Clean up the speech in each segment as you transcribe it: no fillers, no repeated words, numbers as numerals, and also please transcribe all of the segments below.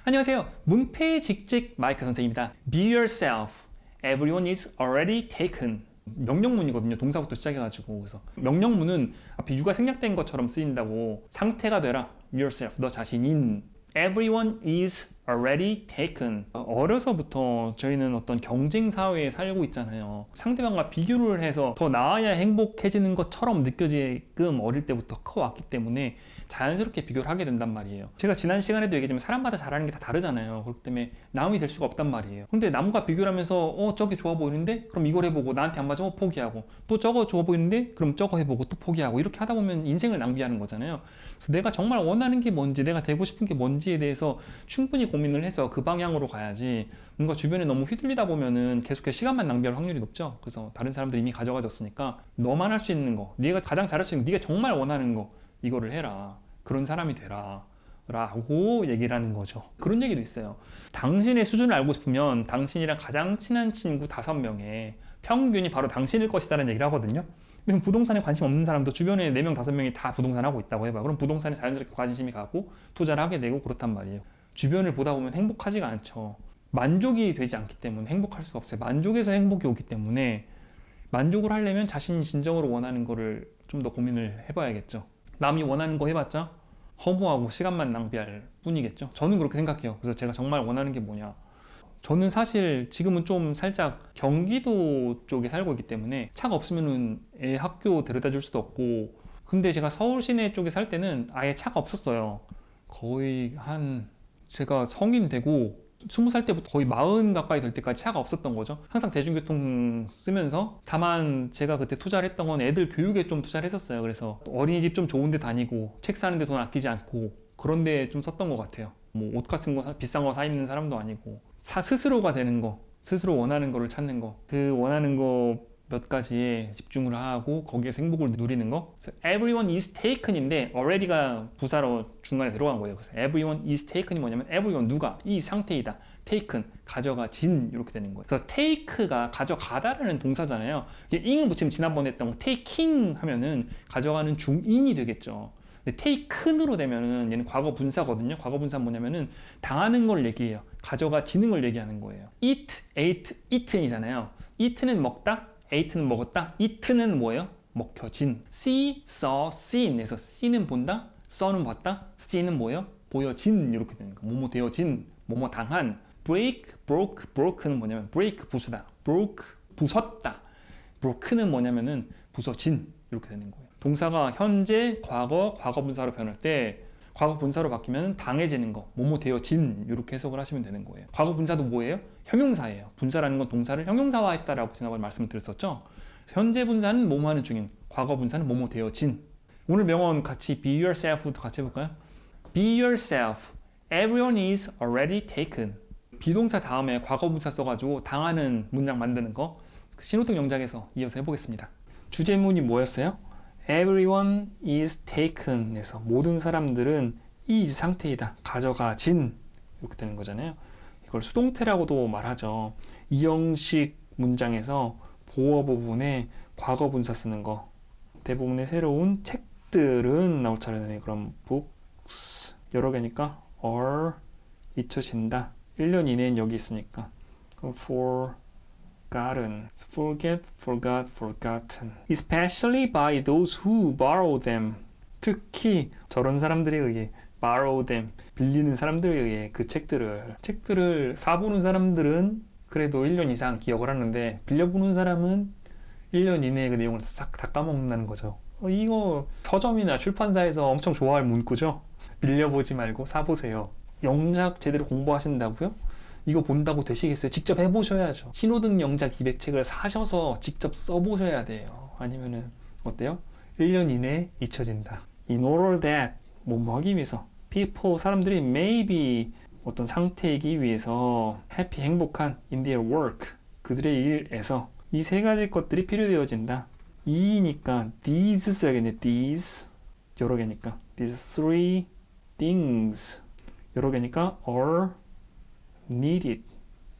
안녕하세요. 문패직직 마이크 선생입니다. Be yourself. Everyone is already taken. 명령문이거든요. 동사부터 시작해가지고. 그래서 명령문은 앞에 유가 생략된 것처럼 쓰인다고. 상태가 되라. yourself. 너 자신인. Everyone is already taken. 어려서부터 저희는 어떤 경쟁 사회에 살고 있잖아요. 상대방과 비교를 해서 더 나아야 행복해지는 것처럼 느껴지게끔 어릴 때부터 커왔기 때문에 자연스럽게 비교를 하게 된단 말이에요. 제가 지난 시간에도 얘기했지만 사람마다 잘하는 게 다 다르잖아요. 그렇기 때문에 남이 될 수가 없단 말이에요. 근데 남과 비교를 하면서 저게 좋아 보이는데 그럼 이걸 해보고 나한테 안 맞으면 포기하고 또 저거 좋아 보이는데 그럼 저거 해보고 또 포기하고 이렇게 하다 보면 인생을 낭비하는 거잖아요. 그래서 내가 정말 원하는 게 뭔지 내가 되고 싶은 게 뭔지에 대해서 충분히 고민을 해서 그 방향으로 가야지 뭔가 주변에 너무 휘둘리다 보면은 계속해서 시간만 낭비할 확률이 높죠. 그래서 다른 사람들이 이미 가져가졌으니까 너만 할 수 있는 거, 네가 가장 잘할 수 있는 거, 네가 정말 원하는 거 이거를 해라. 그런 사람이 되라 라고 얘기를 하는 거죠. 그런 얘기도 있어요. 당신의 수준을 알고 싶으면 당신이랑 가장 친한 친구 5명의 평균이 바로 당신일 것이다라는 얘기를 하거든요. 그럼 부동산에 관심 없는 사람도 주변에 4명, 5명이 다 부동산 하고 있다고 해봐. 그럼 부동산에 자연스럽게 관심이 가고 투자를 하게 되고 그렇단 말이에요. 주변을 보다 보면 행복하지가 않죠. 만족이 되지 않기 때문에 행복할 수가 없어요. 만족에서 행복이 오기 때문에 만족을 하려면 자신이 진정으로 원하는 거를 좀 더 고민을 해봐야겠죠. 남이 원하는 거 해봤자 허무하고 시간만 낭비할 뿐이겠죠. 저는 그렇게 생각해요. 그래서 제가 정말 원하는 게 뭐냐. 저는 사실 지금은 좀 살짝 경기도 쪽에 살고 있기 때문에 차가 없으면은 애 학교 데려다 줄 수도 없고, 근데 제가 서울 시내 쪽에 살 때는 아예 차가 없었어요. 거의 제가 성인 되고 20살 때부터 거의 40 가까이 될 때까지 차가 없었던 거죠. 항상 대중교통 쓰면서. 다만 제가 그때 투자를 했던 건 애들 교육에 좀 투자를 했었어요. 그래서 어린이집 좀 좋은 데 다니고 책 사는데 돈 아끼지 않고 그런 데 좀 썼던 것 같아요. 뭐 옷 같은 거 비싼 거 사 입는 사람도 아니고 스스로가 되는 거, 스스로 원하는 거를 찾는 거, 그 원하는 거 몇 가지에 집중을 하고 거기에서 행복을 누리는 거. 그래서 everyone is taken인데 already가 부사로 중간에 들어간 거예요. 그래서 everyone is taken이 뭐냐면 everyone 누가 이 상태이다, taken 가져가진 이렇게 되는 거예요. 그래서 take가 가져가다라는 동사잖아요. 이게 ing을 붙이면 지난번에 했던 거 taking 하면은 가져가는 중인이 되겠죠. 근데 taken으로 되면은 얘는 과거 분사거든요. 과거 분사는 뭐냐면은 당하는 걸 얘기해요. 가져가지는 걸 얘기하는 거예요. eat, ate, eaten이잖아요. eat는 먹다, ate는 먹었다, eat는 뭐예요? 먹혀진. see, saw, seen 에서 see는 본다, saw는 봤다, see는 뭐예요? 보여진 이렇게 되는 거. 뭐뭐 되어진, 뭐뭐 당한. break, broke, broke는 뭐냐면 break 부수다, broke 부쉈다, broke는 뭐냐면은 부서진 이렇게 되는 거예요. 동사가 현재, 과거, 과거 분사로 변할 때 과거 분사로 바뀌면 당해지는 거, 뭐뭐 되어진 이렇게 해석을 하시면 되는 거예요. 과거 분사도 뭐예요? 형용사예요. 분사라는 건 동사를 형용사화했다라고 지난번에 말씀을 드렸었죠. 현재 분사는 뭐뭐 하는 중인, 과거 분사는 뭐뭐 되어진. 오늘 명언 같이 be yourself부터 같이 해볼까요? Be yourself. Everyone is already taken. 비동사 다음에 과거 분사 써가지고 당하는 문장 만드는 거 신호등 영작에서 이어서 해보겠습니다. 주제문이 뭐였어요? Everyone is taken 에서 모든 사람들은 is 상태이다, 가져가진 이렇게 되는 거잖아요. 이걸 수동태라고도 말하죠. 이 형식 문장에서 보어 부분에 과거 분사 쓰는 거. 대부분의 새로운 책들은 나올 차례네. 그럼 books 여러 개니까 are 잊혀진다. 1년 이내엔 여기 있으니까. 그럼 forgotten, forget, forgot, forgotten. Especially by those who borrow them. 특히 저런 사람들에 의해 borrow them, 빌리는 사람들에 의해 그 책들을 사보는 사람들은 그래도 1년 이상 기억을 하는데 빌려보는 사람은 1년 이내에 그 내용을 싹 다 까먹는다는 거죠. 이거 서점이나 출판사에서 엄청 좋아할 문구죠. 빌려보지 말고 사보세요. 영작 제대로 공부하신다고요? 이거 본다고 되시겠어요? 직접 해보셔야죠. 신호등 영작 200책을 사셔서 직접 써보셔야 돼요. 아니면은 어때요? 1년 이내에 잊혀진다. In order that 뭐뭐 하기 위해서 people 사람들이 maybe 어떤 상태이기 위해서 happy 행복한 in their work 그들의 일에서 이 세 가지 것들이 필요되어진다. 이니까 these 써야겠네. these 여러 개니까 these three things 여러 개니까 are needed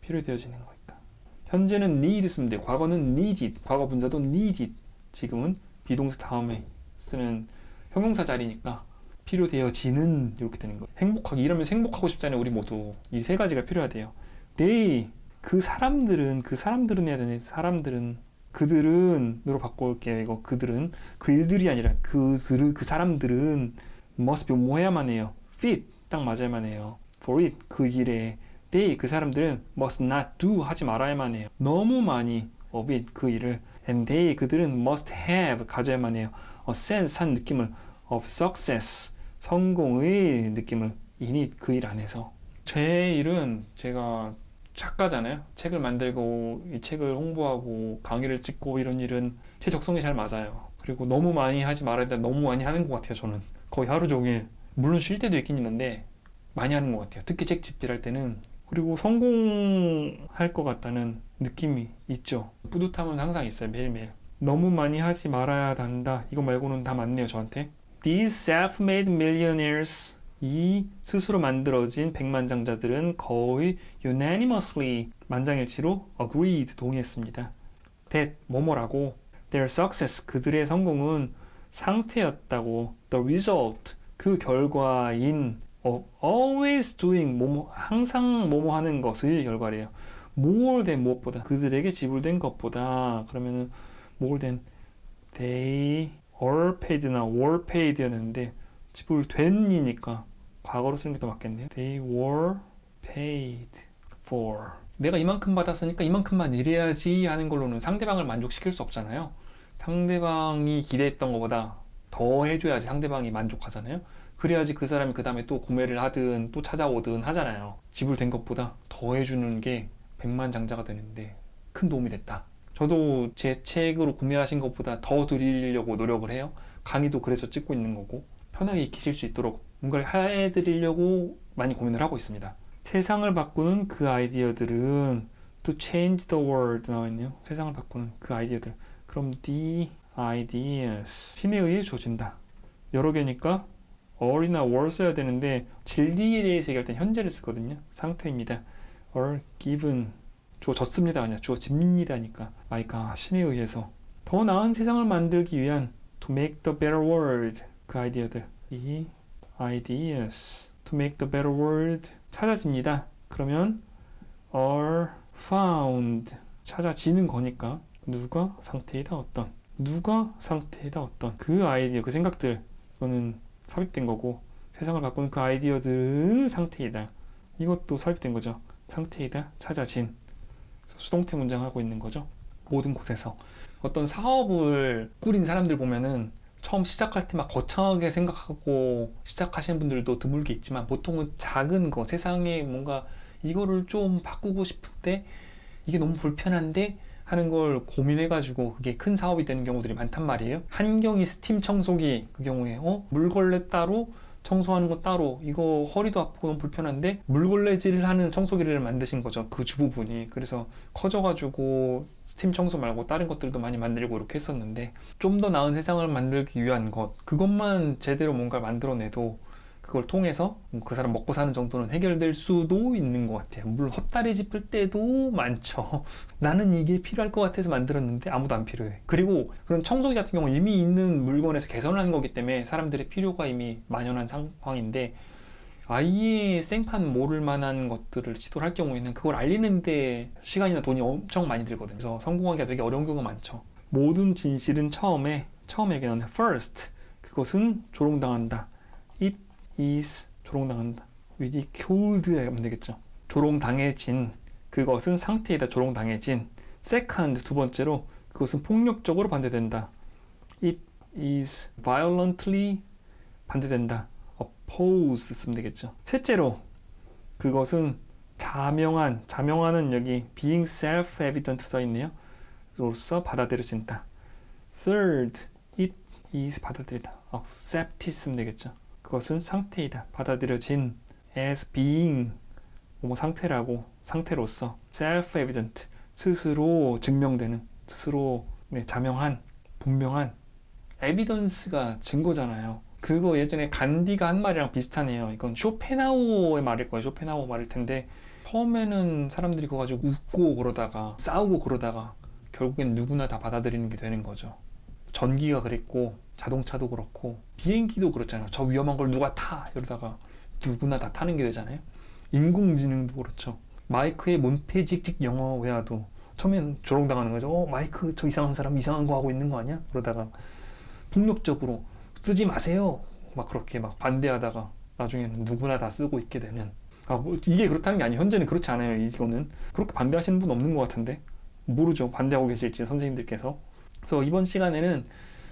필요되어지는 거니까. 현재는 need 쓰면 돼. 과거는 needed, 과거 분사도 needed. 지금은 비동사 다음에 쓰는 형용사 자리니까 필요되어지는 이렇게 되는 거예요. 행복하게 이러면서 행복하고 싶잖아요. 우리 모두 이 세 가지가 필요하대요. they 그 사람들은 해야 되네. 그들은으로 바꿔올게요. 이거 그들은 그 일들이 아니라 그 사람들은 must be 뭐 해야만 해요. fit 딱 맞아야만 해요. for it 그 일에 they 그 사람들은 must not do 하지 말아야만 해요. 너무 많이 of it 그 일을 and they 그들은 must have 가져야만 해요. a sense 한 느낌을 of success 성공의 느낌을 in it 그 일 안에서. 제 일은 제가 작가잖아요. 책을 만들고 이 책을 홍보하고 강의를 찍고 이런 일은 제 적성에 잘 맞아요. 그리고 너무 많이 하지 말아야 돼. 너무 많이 하는 것 같아요. 저는 거의 하루 종일 물론 쉴 때도 있긴 있는데 많이 하는 것 같아요. 특히 책 집필할 때는. 그리고 성공할 것 같다는 느낌이 있죠. 뿌듯함은 항상 있어요. 매일매일. 너무 많이 하지 말아야 한다. 이거 말고는 다 맞네요. 저한테. These self-made millionaires 이 스스로 만들어진 백만장자들은 거의 unanimously 만장일치로 agreed 동의했습니다. that 뭐뭐라고 their success 그들의 성공은 상태였다고 the result 그 결과인 of always doing 뭐뭐 항상 뭐뭐 하는 것의 결과래요. more than 무엇보다 그들에게 지불된 것보다 그러면은 more than they are paid나 were paid였는데 지불된이니까 과거로 쓰는 게 더 맞겠네요. They were paid for. 내가 이만큼 받았으니까 이만큼만 일해야지 하는 걸로는 상대방을 만족시킬 수 없잖아요. 상대방이 기대했던 것보다 더 해줘야지 상대방이 만족하잖아요. 그래야지 그 사람이 그 다음에 또 구매를 하든 또 찾아오든 하잖아요. 지불된 것보다 더 해주는 게 백만장자가 되는데 큰 도움이 됐다. 저도 제 책으로 구매하신 것보다 더 드리려고 노력을 해요. 강의도 그래서 찍고 있는 거고 편하게 익히실 수 있도록 뭔가를 해드리려고 많이 고민을 하고 있습니다. 세상을 바꾸는 그 아이디어들은 to change the world 나와있네요. 세상을 바꾸는 그 아이디어들. 그럼 the ideas 신에 의해 주어진다. 여러 개니까 or이나 were 써야 되는데 진리에 대해서 얘기할 땐 현재를 쓰거든요. 상태입니다. are given 주어졌습니다. 아니야 주어집니다니까. 마이카 신에 의해서 더 나은 세상을 만들기 위한 to make the better world 그 아이디어들 이 ideas to make the better world 찾아집니다. 그러면 are found 찾아지는 거니까 누가 상태이다 어떤 누가 상태이다 어떤 그 아이디어 그 생각들 이거는 삽입된 거고 세상을 바꾸는 그 아이디어들은 상태이다 이것도 삽입된 거죠. 상태이다 찾아진 수동태 문장 하고 있는 거죠. 모든 곳에서 어떤 사업을 꾸린 사람들 보면은 처음 시작할 때 막 거창하게 생각하고 시작하시는 분들도 드물게 있지만 보통은 작은 거 세상에 뭔가 이거를 좀 바꾸고 싶은데 이게 너무 불편한데 하는 걸 고민해가지고 그게 큰 사업이 되는 경우들이 많단 말이에요. 한경이 스팀 청소기 그 경우에 물걸레 따로 청소하는 거 따로 이거 허리도 아프고 너무 불편한데 물걸레질을 하는 청소기를 만드신 거죠. 그 주부분이. 그래서 커져가지고 스팀 청소 말고 다른 것들도 많이 만들고 이렇게 했었는데 좀 더 나은 세상을 만들기 위한 것 그것만 제대로 뭔가 만들어내도 그걸 통해서 그 사람 먹고 사는 정도는 해결될 수도 있는 것 같아요. 물론 헛다리 짚을 때도 많죠. 나는 이게 필요할 것 같아서 만들었는데 아무도 안 필요해. 그리고 그런 청소기 같은 경우는 이미 있는 물건에서 개선하는 거기 때문에 사람들의 필요가 이미 만연한 상황인데 아예 생판 모를 만한 것들을 시도를 할 경우에는 그걸 알리는데 시간이나 돈이 엄청 많이 들거든요. 그래서 성공하기가 되게 어려운 경우가 많죠. 모든 진실은 처음에 얘기하는 first 그것은 조롱당한다. It is 조롱당한다. ridiculed 하면 되겠죠. 조롱당해진 그것은 상태이다. 조롱당해진. second 두 번째로 그것은 폭력적으로 반대된다. It is violently 반대된다. opposed 쓰면 되겠죠. 셋째로 그것은 자명하는 여기 being self-evident 써 있네요. 로서 받아들여진다. third it is 받아들이다. accepted 쓰면 되겠죠. 그것은 상태이다. 받아들여진 as being 상태로서 self-evident 스스로 증명되는 스스로 자명한 분명한 evidence가 증거잖아요. 그거 예전에 간디가 한 말이랑 비슷하네요. 이건 쇼펜하우어의 말일 거예요. 쇼펜하우어 말일 텐데 처음에는 사람들이 그거 가지고 웃고 그러다가 싸우고 그러다가 결국엔 누구나 다 받아들이는 게 되는 거죠. 전기가 그랬고 자동차도 그렇고 비행기도 그렇잖아요. 저 위험한 걸 누가 타 이러다가 누구나 다 타는 게 되잖아요. 인공지능도 그렇죠. 마이크의 문패직직 영어 회화도 처음엔 조롱당하는 거죠. 마이크 저 이상한 사람 이상한 거 하고 있는 거 아니야? 그러다가 폭력적으로 쓰지 마세요 막 그렇게 막 반대하다가 나중에는 누구나 다 쓰고 있게 되면 뭐 이게 그렇다는 게 아니에요. 현재는 그렇지 않아요. 이거는 그렇게 반대하시는 분 없는 것 같은데 모르죠. 반대하고 계실지 선생님들께서. 그래서 이번 시간에는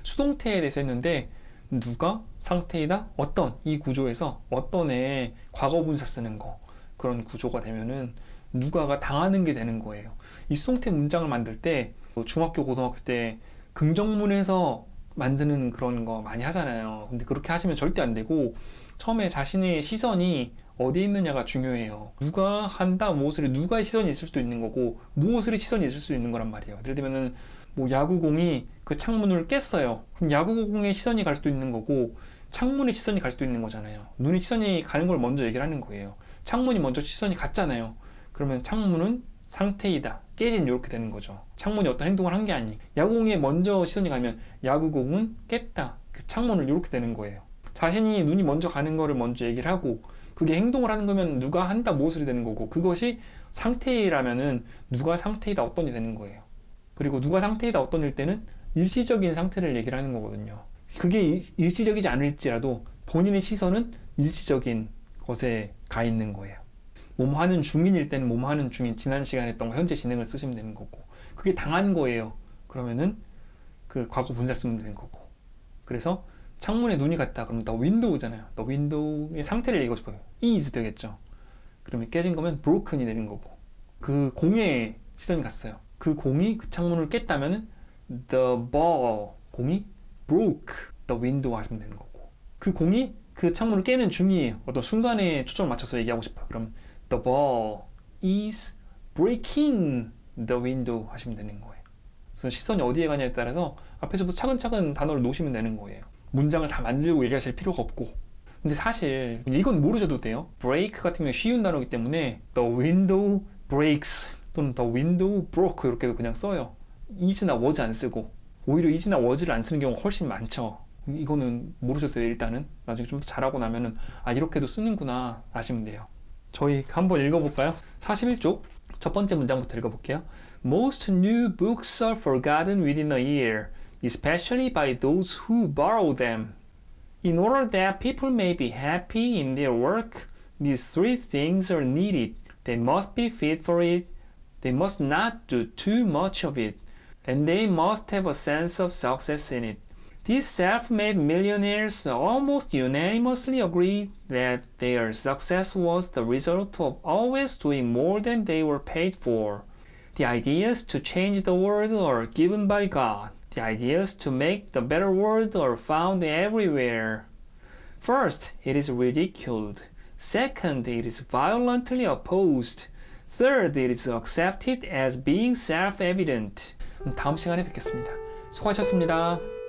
수동태에 대해서 했는데 누가 상태이다 어떤 이 구조에서 어떤에 과거분사 쓰는 거 그런 구조가 되면은 누가가 당하는 게 되는 거예요. 이 수동태 문장을 만들 때 중학교 고등학교 때 긍정문에서 만드는 그런 거 많이 하잖아요. 근데 그렇게 하시면 절대 안 되고 처음에 자신의 시선이 어디에 있느냐가 중요해요. 누가 한다 무엇을 누가의 시선이 있을 수도 있는 거고 무엇의 시선이 있을 수 있는 거란 말이에요. 예를 들면은 뭐 야구공이 그 창문을 깼어요. 그럼 야구공의 시선이 갈 수도 있는 거고 창문의 시선이 갈 수도 있는 거잖아요. 눈의 시선이 가는 걸 먼저 얘기를 하는 거예요. 창문이 먼저 시선이 갔잖아요. 그러면 창문은 상태이다. 깨진 이렇게 되는 거죠. 창문이 어떤 행동을 한 게 아니. 야구공에 먼저 시선이 가면 야구공은 깼다. 그 창문을 이렇게 되는 거예요. 자신이 눈이 먼저 가는 거를 먼저 얘기를 하고 그게 행동을 하는 거면 누가 한다 무엇이 되는 거고 그것이 상태라면은 누가 상태이다 어떤이 되는 거예요. 그리고 누가 상태이다 어떤일 때는 일시적인 상태를 얘기를 하는 거거든요. 그게 일시적이지 않을지라도 본인의 시선은 일시적인 것에 가 있는 거예요. 몸 하는 중인일 때는 몸 하는 중인 지난 시간에 했던 거 현재 진행을 쓰시면 되는 거고 그게 당한 거예요. 그러면은 그 과거 분사 쓰면 되는 거고 그래서 창문에 눈이 갔다 그러면 the window잖아요. the window의 상태를 얘기하고 싶어요. is 되겠죠. 그러면 깨진 거면 broken이 되는 거고 그 공에 시선이 갔어요. 그 공이 그 창문을 깼다면은 the ball 공이 broke the window 하시면 되는 거고 그 공이 그 창문을 깨는 중이에요. 어떤 순간에 초점을 맞춰서 얘기하고 싶어요. 그럼 the ball is breaking the window 하시면 되는 거예요. 그래서 시선이 어디에 가냐에 따라서 앞에서부터 차근차근 단어를 놓으시면 되는 거예요. 문장을 다 만들고 얘기하실 필요가 없고 근데 사실 이건 모르셔도 돼요. break 같은 경우는 쉬운 단어이기 때문에 the window breaks 또는 the window broke 이렇게도 그냥 써요. is나 was 안 쓰고 오히려 is나 was를 안 쓰는 경우가 훨씬 많죠. 이거는 모르셔도 돼요. 일단은 나중에 좀 더 잘하고 나면은 아 이렇게도 쓰는구나 아시면 돼요. 저희 한번 읽어볼까요? 41쪽 첫 번째 문장부터 읽어볼게요. Most new books are forgotten within a year, especially by those who borrow them. In order that people may be happy in their work, these three things are needed. They must be fit for it, they must not do too much of it, and they must have a sense of success in it. These self-made millionaires almost unanimously agreed that their success was the result of always doing more than they were paid for. The ideas to change the world are given by God. The ideas to make the better world are found everywhere. First, it is ridiculed. Second, it is violently opposed. Third, it is accepted as being self-evident. 다음 시간에 뵙겠습니다. 수고하셨습니다.